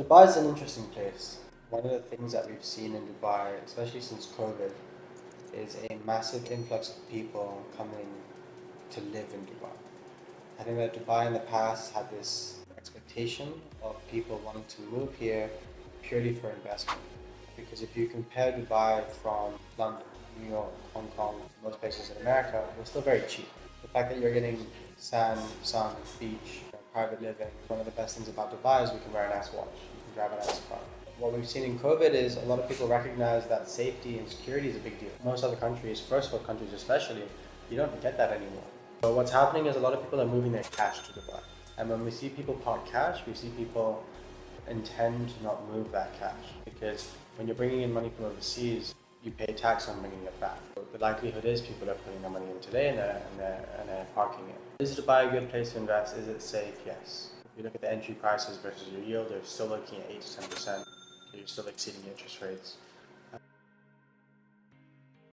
Dubai is an interesting place. One of the things that we've seen in Dubai, especially since COVID, is a massive influx of people coming to live in Dubai. I think that Dubai in the past had this expectation of people wanting to move here purely for investment. Because if you compare Dubai from London, New York, Hong Kong, most places in America, we're still very cheap. The fact that you're getting sand, sun, beach, private living, one of the best things about Dubai is we can wear a nice watch, you can drive a nice car. What we've seen in COVID is a lot of people recognize that safety and security is a big deal. Most other countries, first world countries especially, you don't get that anymore. So what's happening is a lot of people are moving their cash to Dubai. And when we see people park cash, we see people intend to not move that cash because when you're bringing in money from overseas, you pay tax on bringing it back. So the likelihood is people are putting their money in today and they're parking it. Is Dubai a good place to invest? Is it safe? Yes. If you look at the entry prices versus your yield, they're still looking at 8 to 10%. So you're still exceeding interest rates.